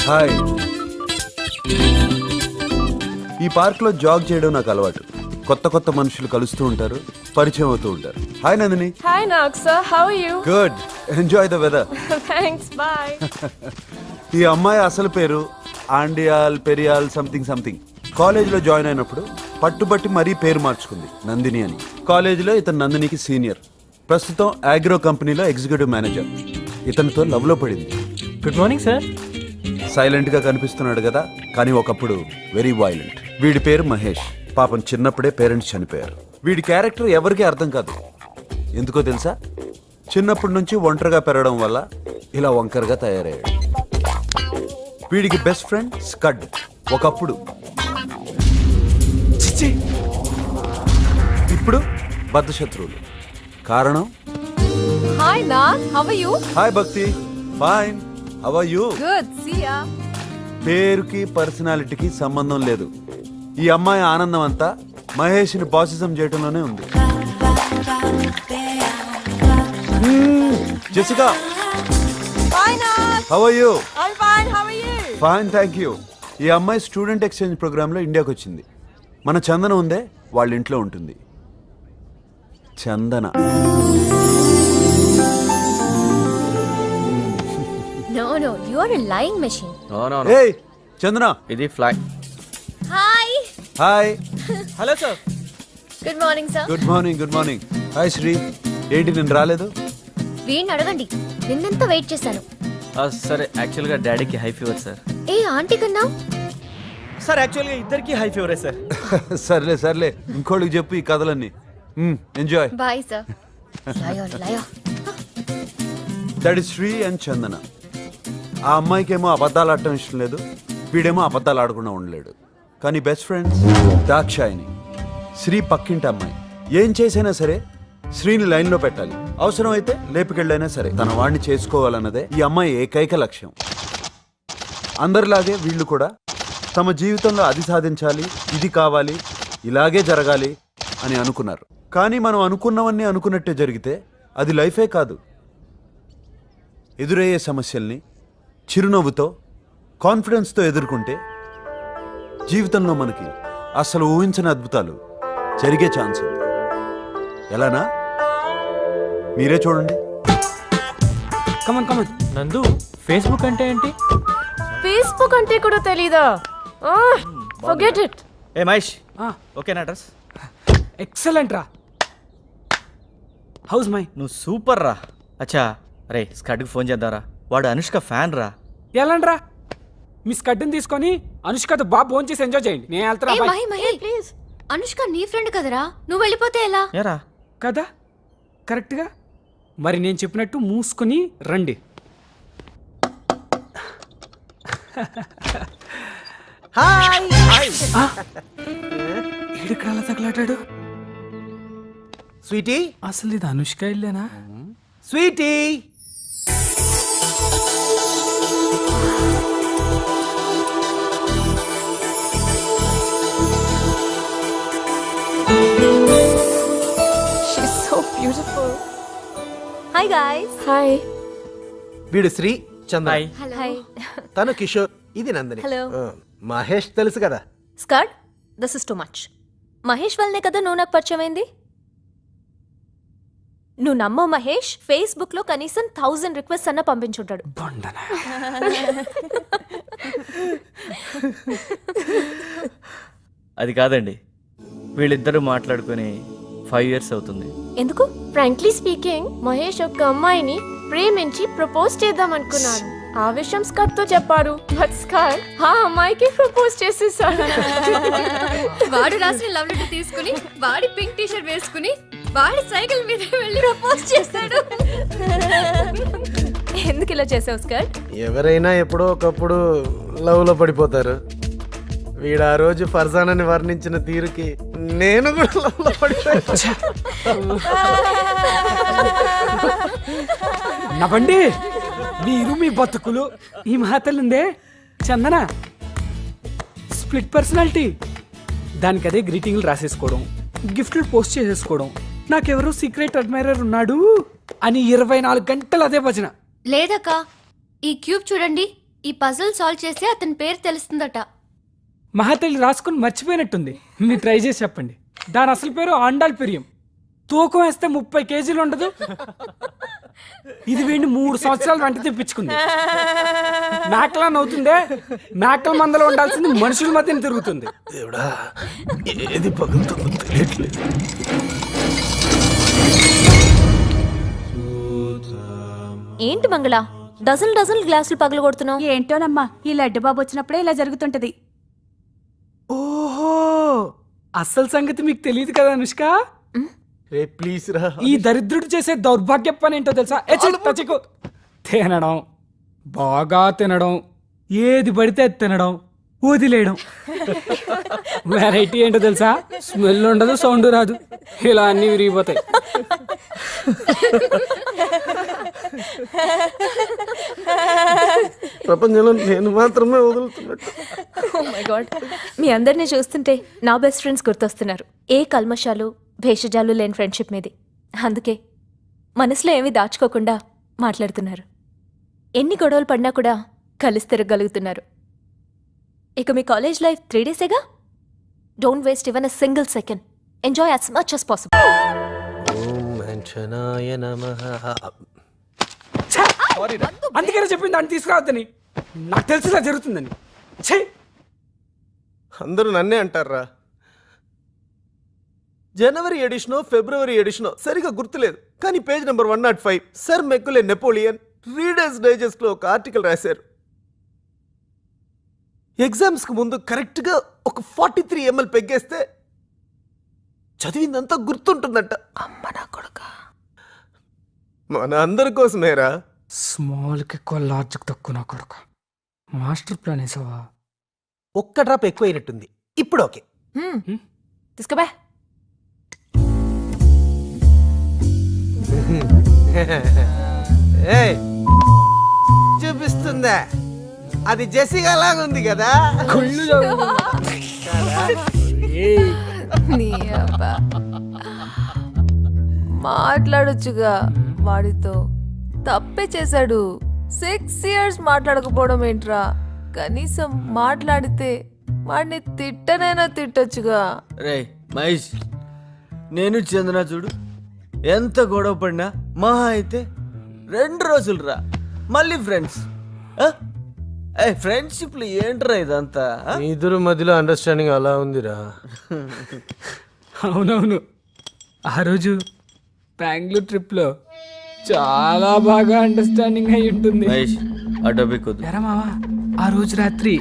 Hi. ఈ park లో zag చేయడం నాకు అలవాటు. కొత్త కొత్త మనుషులు కలుస్తూ ఉంటారు, పరిచయం అవుతూ ఉంటారు. Hi Nandini. Hi Naksa, how are you? Good, enjoy the weather. Thanks, bye. ఈ అమ్మాయి అసలు పేరు ఆండియాల్ పెరియాల్ సంథింగ్ సంథింగ్. కాలేజీలో జాయిన్ అయినప్పుడు పట్టుబట్టి మరీ పేరు మార్చుకుంది, నందిని అని. కాలేజీలో ఇతను నందినికి సీనియర్. ప్రస్తుతం అగ్రో కంపెనీలో ఎగ్జిక్యూటివ్ మేనేజర్. ఇతనితో లవ్ లో పడింది. Good morning sir. సైలెంట్ గా కనిపిస్తున్నాడు కదా, కానీ ఒకప్పుడు వెరీ వైలెంట్. వీడి పేరు మహేష్. పాపం చిన్నప్పుడే పేరెంట్స్ చనిపోయారు. వీడి క్యారెక్టర్ ఎవరికీ అర్థం కాదు. ఎందుకో తెలుసా? చిన్నప్పటి నుంచి ఒంటరిగా పెరగడం వల్ల ఇలా వంకరగా తయారయ్యాడు. వీడికి బెస్ట్ ఫ్రెండ్ స్కడ్. ఒకప్పుడు, ఇప్పుడు బద్ధశత్రువులు. కారణం? Hi Nak, how are you? Hi Bhakti. Fine. How are you? Good, see ya. పేరుకి పర్సనాలిటీకి సంబంధం లేదు. ఈ అమ్మాయి ఆనందం అంతా మహేష్ని బాసిజం చేయడంలోనే ఉంది. Jessica, Hi Nak. How are you? I'm fine, how are you? Fine, thank you. ఈ అమ్మాయి స్టూడెంట్ ఎక్స్చేంజ్ ప్రోగ్రాంలో ఇండియాకి వచ్చింది. మన చందన ఉందే, వాళ్ళ ఇంట్లో ఉంటుంది. చందన. No, you are a lying machine. No. ఏయ్ చందన. ఇది fly. Hi. Hi. Hello sir. Good morning, sir. Good morning. Good morning. Hi Sri. ఏంటి నేను రాలేదు? వీడిని అడగండి. నిన్నెంత వెయిట్ చేశాను. సరే, యాక్చువల్గా డాడీకి హై ఫీవర్ సార్. ఏ ఆంటీ కన్నా సార్ యాక్చువల్గా ఇద్దరికి హై ఫీవరే సార్. సర్లే సర్లే, ఇంకోళ్ళకి చెప్పు ఈ కథలన్నీ. ఎంజాయ్. Bye sir. లయో that is Sri and Chandana. ఆ అమ్మాయికేమో అబద్ధాలు ఆడటం ఇష్టం లేదు, వీడేమో అబద్ధాలు ఆడకుండా ఉండలేడు. కానీ బెస్ట్ ఫ్రెండ్స్ దాక్షాయిని. శ్రీ పక్కింటి అమ్మాయి. ఏం చేసైనా సరే శ్రీని లైన్లో పెట్టాలి. అవసరమైతే లేపుకెళ్ళైనా సరే తన వాడిని చేసుకోవాలన్నదే ఈ అమ్మాయి ఏకైక లక్ష్యం. అందరిలాగే వీళ్ళు కూడా తమ జీవితంలో అది సాధించాలి, ఇది కావాలి, ఇలాగే జరగాలి అని అనుకున్నారు. కానీ మనం అనుకున్నవన్నీ అనుకున్నట్టే జరిగితే అది లైఫే కాదు. ఎదురయ్యే సమస్యల్ని చిరునవ్వుతో, కాన్ఫిడెన్స్తో ఎదుర్కొంటే జీవితంలో మనకి అసలు ఊహించని అద్భుతాలు జరిగే ఛాన్స్ ఉంది. ఎలానా? మీరే చూడండి. కమన్ నందు, ఫేస్బుక్ అంటే ఏంటి? Facebook అంటే కూడా తెలీదా? Forget it. ఏ మహేష్, ఓకేనా అడ్రస్? ఎక్సలెంట్ రా. House my? నువ్వు సూపర్ రా. అచ్చా, రే స్కడ్కి ఫోన్ చేద్దారా, వాడు అనుష్క ఫ్యాన్ రా. ఎలాంటి రా? మీ స్కడ్ని తీసుకొని అనుష్కతో బాగా ఫోన్ చేసి ఎంజాయ్ చేయండి. నేను వెళ్తున్నా. ఏ బాయ్. మహి ప్లీజ్. అనుష్క నీ ఫ్రెండ్ కదరా, నువ్వు వెళ్ళిపోతే ఎలా? ఏరా కదా కరెక్ట్గా. మరి నేను చెప్పినట్టు మూసుకొని రండి. ఏడిక్కడ అలా తగలాటాడు? స్వీటీ, అసలు ఇది అనుష్క ఇల్లేనా? Sweetie, She's so beautiful. Hi guys. Hi. వీడు శ్రీ, చంద్ర, హాయ్. Hi. తను కిషోర్, ఇది నందిని. Hello. మహేష్ తెలుసు కదా. Scud, this is too much. Mahesh వల్లనే కదా నువ్వు నాకు పరిచయమైంది. నువ్వు నమ్మో మహేష్ ఫేస్బుక్ లో కనీసం 1000 రిక్వెస్ట్ అన్న పంపించుంటాడు. బొండనా. అది కాదండి, వీళ్ళిద్దరూ మాట్లాడుకొని 5 years అవుతుంది. ఎందుకు? Frankly speaking, మహేష్ ఒక అమ్మాయిని ప్రేమించి ప్రపోజ్ చేద్దాం అనుకున్నాడు. ఆ విషయం స్కట్ తో చెప్పాడు. బట్ స్కట్ ఆ అమ్మాయికి ప్రపోజ్ చేసేసాడు. వాడు రాసిన లవ్ లెటర్ తీసుకుని వాడి పింక్ టీ షర్ట్ వేసుకుని వాడి సైకిల్ మీద వెళ్ళి ప్రపోజ్ చేశాడు. ఎందుకు ఇలా చేసావు స్కట్? ఎవరైనా ఎప్పుడో ఒకప్పుడు లవ్ లో పడిపోతారు. వీడు ఆ రోజు ఫర్జానాని వర్ణించిన తీరుకి నేను కూడా లవ్ లో పడిపోయాను. నవ్వండి మీరు, మీ బతుకులు. ఈ మహాతల్లుందే చందన, స్ప్లిట్ పర్సనాలిటీ. దానికి అదే గ్రీటింగ్లు రాసేసుకోవడం, గిఫ్ట్లు పోస్ట్ చేసేసుకోవడం, నాకెవరో సీక్రెట్ అడ్మైరర్ ఉన్నాడు అని 24 గంటలు అదే భజన. లేదక్క, ఈ క్యూబ్ చూడండి, ఈ పజిల్ సాల్వ్ చేసి అతని పేరు తెలుస్తుందట. మహాతల్లి రాసుకుని మర్చిపోయినట్టుంది. మీరు ట్రై చేసి చెప్పండి. దాని అసలు పేరు ఆండాల్పిరియం. తూకం వేస్తే 30 కేజీలు ఉండదు. ఇది వీడిని 3 సంవత్సరాలు వెంట తెప్పించుకుంది. మేకలా నవ్వుతుందే, మేకల మందలో ఉండాల్సింది మనుషుల మధ్యన తిరుగుతుంది. దేవుడా, ఏది పగులుతుందో తెలియట్లేదు. ఏంటి మంగళ, డజన్ గ్లాసులు పగలు కొడుతున్నావు? ఏంటోనమ్మా, ఈ లడ్డు బాబు వచ్చినప్పుడే ఇలా జరుగుతుంటది. ఓహో, అసలు సంగతి మీకు తెలియదు కదా అనుష్క. రే ప్లీజ్ రా. ఈ దరిద్రుడు చేసే దౌర్భాగ్య పని ఏంటో తెలుసా? తినడం, బాగా తినడం, ఏది పడితే అది తినడం, వదిలేయడం. వెరైటీ ఏంటో తెలుసా? స్మెల్ ఉండదు, సౌండ్ రాదు, ఇలా అన్ని విరిగిపోతాయి. ప్రపంచంలో నేను మాత్రమే వదులుతున్నట్టు. మీ అందరినీ చూస్తుంటే నా బెస్ట్ ఫ్రెండ్స్ గుర్తొస్తున్నారు. ఏ కల్మషాలు భేషజాలు లేని ఫ్రెండ్షిప్ మీది. అందుకే మనసులో ఏమీ దాచుకోకుండా మాట్లాడుతున్నారు. ఎన్ని గొడవలు పడినా కూడా కలిసి తిరగలుగుతున్నారు. ఇక మీ కాలేజ్ లైఫ్ 3 డేసేగా. Don't waste even a single second. Enjoy as much as possible. అందుకనే చెప్పింది దాన్ని తీసుకురావద్దని. నాకు తెలిసి ఇలా జరుగుతుందని. ఛే, అందరూ నన్నే అంటారా. జనవరి ఎడిషనో ఫిబ్రవరి ఎడిషనో సరిగా గుర్తులేదు, కానీ page number 105 sir మెక్కులే Napoleon readers digest లో ఒక ఆర్టికల్ రాశారు. ఎగ్జామ్స్ కు ముందు కరెక్ట్ గా ఒక 43 ml పెగ్గేస్తే చదివిందంతా గుర్తుంటుందంట. అమ్మ నా కొడుక, మన అందరి కోసమేరా. స్మాల్కి ఎక్కువ లార్జ్కి తక్కువ నా కొడుక. మాస్టర్ ప్లాన్ వేసావా? ఒక్క డ్రాప్ ఎక్కువైనట్టుంది. ఇప్పుడు ఓకే. తీసుకోబా. ఏయ్, చూపిస్తుందా? అది జెసిగా లాగుంది కదా. మాట్లాడొచ్చుగా వాడితో. తప్పే చేశాడు. 6 years మాట్లాడకపోవడం ఏంట్రా? కనీసం మాట్లాడితే వాడిని తిట్టనైనా తిట్టొచ్చుగా. రే మహేష్, నేను చందన చూడు ఎంత గొడవ పడినా మహా అయితే 2 రోజులు రా, మళ్ళీ ఫ్రెండ్స్. ఫ్రెండ్షిప్లు ఏంట్రా ఇదంతా? మీ ఇద్దరు మధ్యలో అండర్స్టాండింగ్ అలా ఉందిరా. అవునవును, ఆ రోజు బెంగళూరు ట్రిప్లో చాలా బాగా అండర్స్టాండింగ్ అయి ఉంటుంది. మహేష్, ఆ టాపిక్ వద్దు. ఎరా మావా, ఆ రోజు రాత్రి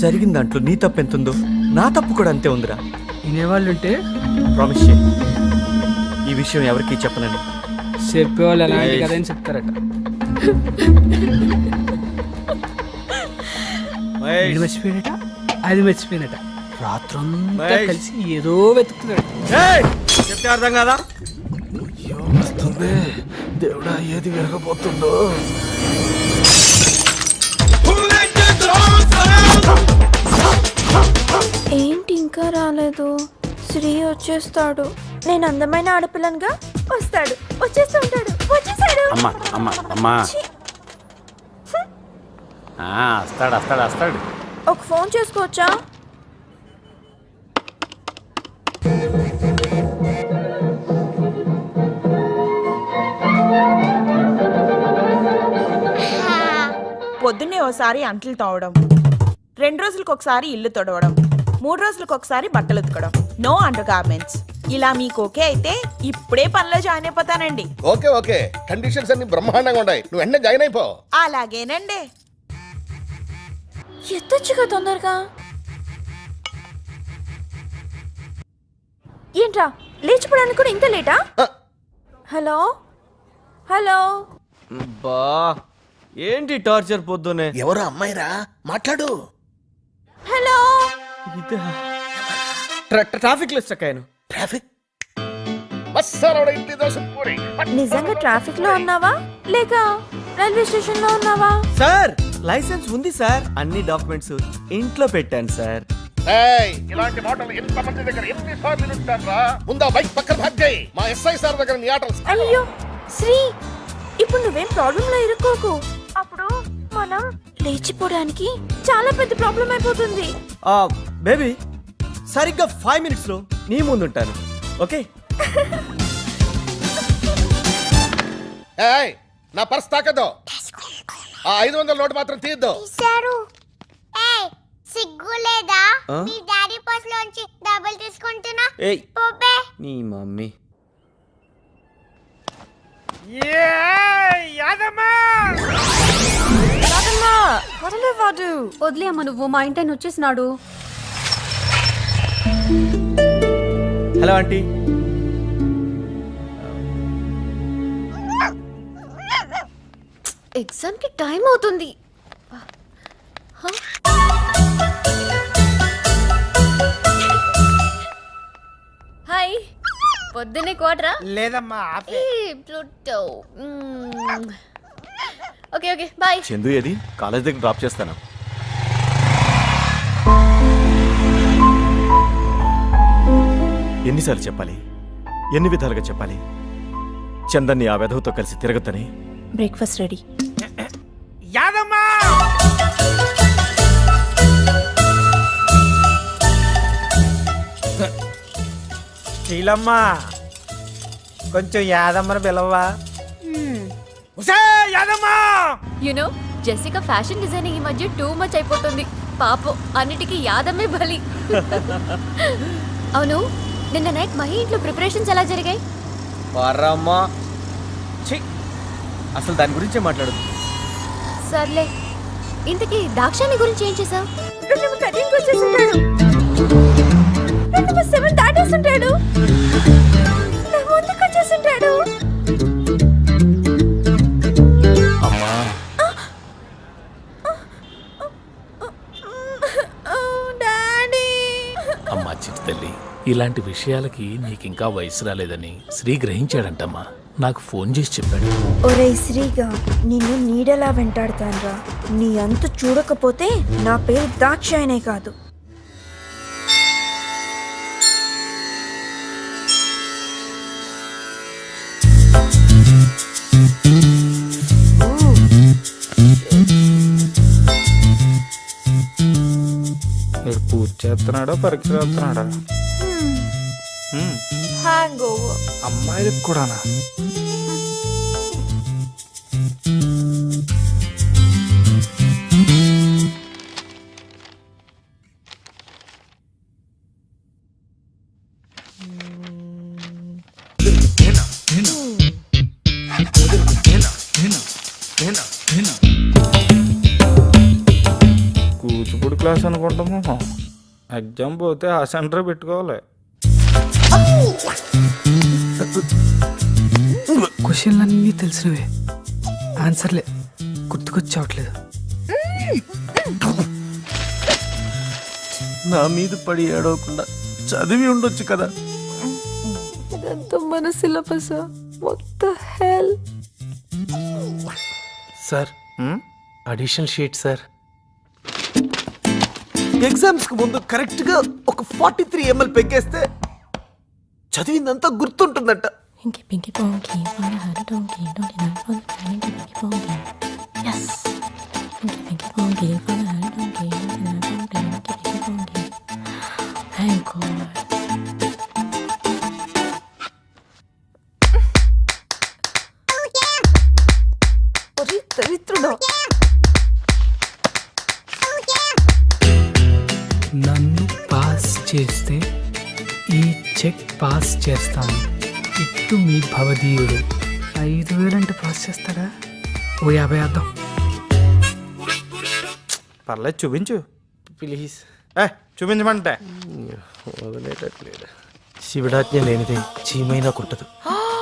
జరిగిన దాంట్లో నీ తప్పు ఎంత ఉందో నా తప్పు కూడా అంతే ఉందిరా. వినేవాళ్ళు ఉంటే ప్రామిస్ చేయి, ఈ విషయం ఎవరికి చెప్పనండి. చెప్పేవాళ్ళు ఎలాంటి కదా అని చెప్తారట. వీడు మర్చిపోయినట, అది మర్చిపోయినట. రాత్రంతా కలిసి ఏదో వెతుకుతున్నాడు. చెప్తే అర్థం కాదా? వస్తుంది దేవుడా, ఏది విరగబోతుందో. ఏంటి ఇంకా రాలేదు? శ్రీ వచ్చేస్తాడు. నేను అందమైన ఆడపిల్లనుగా వస్తాడు, వచ్చేస్తూ ఉంటాడు. వచ్చేసాడు. అమ్మా అమ్మా అమ్మా, వస్తాడు. ఒక ఫోన్ చేసుకోవచ్చా? పొద్దున్నే ఓసారి అంట్లు తోవడం, 2 రోజులకు ఒకసారి ఇల్లు తొడవడం, 3 రోజులకు ఒకసారి బట్టలు ఉతకడం. No under garments. ఇలా మీకు ఓకే అయితే ఇప్పుడే పనిలో జాయిన్ అయిపోతానండి. ఓకే ఓకే, కండిషన్స్ అన్ని బ్రహ్మాండంగా ఉన్నాయి. నువ్వు వెంటనే జాయిన్ అయిపో. అలాగేనండి. ఎత్తొచ్చుగా తొందరగా. ఏంట్రా, లేచిపోవడానికి కూడా ఇంత లేటా? హలో హలో, బా ఏంటి టార్చర్ పొద్దునే? ఎవరు అమ్మాయిరా, మాట్లాడు. హలో. ట్రాఫిక్ లో స్టక్ అయ్యాను. ట్రాఫిక్ నిజంగా ట్రాఫిక్ లో ఉన్నావా లేక రైల్వే స్టేషన్ లో ఉన్నావా? సార్, లైసెన్స్ ఉంది సార్, అన్ని డాక్యుమెంట్స్ ఇంట్లో పెట్టాను సార్. ఇలాంటి మాటలు ఎంత మంది దగ్గర ఎన్నిసార్లు వింటారా? ముందా బైక్ పక్కన భాగ్ చేయి. మా ఎస్ఐ సార్ దగ్గర నీ ఆటలు. అయ్యో శ్రీ, ఇప్పుడు నువ్వేం ప్రాబ్లం లో ఇరుక్కోకు. అప్పుడు మనం లేచిపోవడానికి చాలా పెద్ద ప్రాబ్లం అయిపోతుంది. బేబీ సరిగ్గా 5 minutes లో నీ ముందుంటాను. ఓకే ఏయ్, నా పర్స్ తాకద్దు. ఆ 500 నోటు మాత్రం తీయద్దు. సిగ్గు లేదా? ఆ? మీ డాడీ పర్స్ లోంచి డబ్బులు తీసుకుంటున్నా. ఏయ్ పోపే. నీ మమ్మీ. వదిలే అమ్మ, నువ్వు మా ఇంటి వచ్చేసినాడు. Hello aunty. ఎగ్జామ్ కి టైం అవుతుంది. హాయ్, పొద్దున్నే క్వార్టరా? లేదమ్మా Pluto. Okay okay bye. Chandu ఏది? కాలేజ్ దగ్గర డ్రాప్ చేస్తాను. ఎన్నిసార్లు చెప్పాలి, ఎన్ని విధాలుగా చెప్పాలి చందన్ని ఆ వెధవతో కలిసి తిరగద్దని? Breakfast ready. యాదమ్మా శ్రీలమ్మా, కొంచెం యాదమ్మని పిలవా? యాదమ్మా యునో జెసికా ఫ్యాషన్ డిజైనింగ్ ఈ మధ్య టూ మచ్ అయిపోతుంది. పాపం అన్నిటికీ యాదమ్మే బలి. అవును, నిన్న నైట్ మహి ఇంట్లో ప్రిపరేషన్స్ ఎలా జరిగాయి? పరమ్మా ఛీ, అసలు దాని గురించే మాట్లాడదు. సర్లే, ఇంతకీ దాక్షాని గురించి ఏం చేసావు? దాటేస్తుంటాడు, ముందుకు వచ్చేస్తుంటాడు. అమ్మా, అమ్మా చిట్టి తల్లి, ఇలాంటి విషయాలకి నీకింకా వయసు రాలేదని శ్రీ గ్రహించాడంటమ్మా. నాకు ఫోన్ చేసి చెప్పాడు. ఒరే శ్రీగా, నిన్ను నీడలా వెంటాడుతాన్రా. నీ అంతు చూడకపోతే నా పేరు దాక్షాయనే కాదు. పూజ చేస్తున్నాడా, పరీక్ష చేస్తున్నాడా? Hang over. అమ్మాయిలకు కూడానా? కూచిపూడి క్లాస్ అనుకుంటాము. ఎగ్జామ్ పోతే ఆ సెంటర్ పెట్టుకోవాలి. క్వశ్చన్లు అన్నీ తెలిసినవే, ఆన్సర్లే గుర్తుకొచ్చావట్లేదు. నా మీద పడి ఏడవకుండా చదివి ఉండొచ్చు కదా. ఇదంతా మన సిలబస్. మొత్తం hell. Sir, additional sheet sir. Exams కు ముందు కరెక్ట్ గా ఒక 43 ml పెగ్గేస్తే చదివిందంతా గుర్తుంటుందంట. దరిద్రుడు. నన్ను పాస్ చేస్తే ఈ చెక్ పాస్ చేస్తాను. ఇట్టు మీ భవదీయుడు. 5,000 అంటే పాస్ చేస్తాడా? ఓ 50 వేద్దాం. పర్లేదు, చూపించు ప్లీజ్. చూపించమంటే. వదిలేటట్లేదు. శివుడాజ్ఞ లేనిదే చీమైనా కుట్టదు.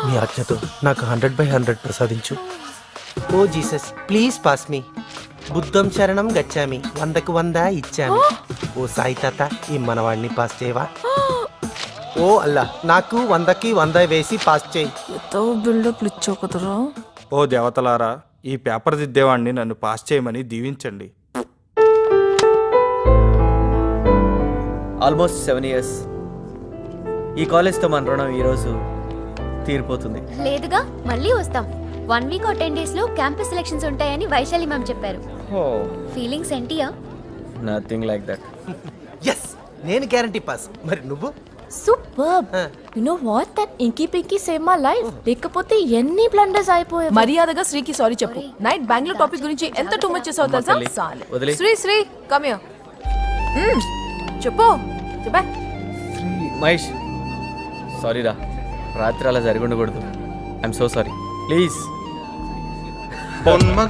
మీ ఆజ్ఞతో నాకు 100/100 ప్రసాదించు. ఓ జీసస్, ప్లీజ్ పాస్ మీ. బుద్ధం శరణం గచ్చామి, 100కు 100 ఇచ్చామి. ఓ సాయి తాత, ఈ మనవాడిని పాస్ చేయవా? ఓ అల్లా, నాకు 100కి 100 వేసి పాస్ చేయి. ఎంతో బిల్డప్లు ఇచ్చావు కదరా. ఓ దేవతలారా, ఈ పేపర్ దిద్దేవాడిని నన్ను పాస్ చేయమని దీవించండి. Almost 7 years. ఈ కాలేజ్తో మన రుణం ఈరోజు తీరిపోతుంది. లేదుగా, మళ్ళీ వస్తాం. 1 week or 10 days లో క్యాంపస్ సెలక్షన్స్ ఉంటాయని వైశాలి మ్యామ్ చెప్పారు. ఫీలింగ్స్ ఏంటియా? Nothing like that. ఎస్, నేను గ్యారంటీ పాస్. మరి నువ్వు? Super. You know what, that inky pinky save my life. లేకపోతే ఎన్ని బ్లండర్స్ అయిపోయాయి. మర్యాదగా శ్రీకి సారీ చెప్పు. నైట్ బెంగళూరు టాపిక్ గురించి ఎంత టూ మచ్ చేసావు తెలుసా? చాలు. వదిలే. Sri come here. చెప్పు చెప్పా. మహేష్, సారీ రా, రాత్రి అలా జరిగి ఉండకూడదు. I'm so sorry, please.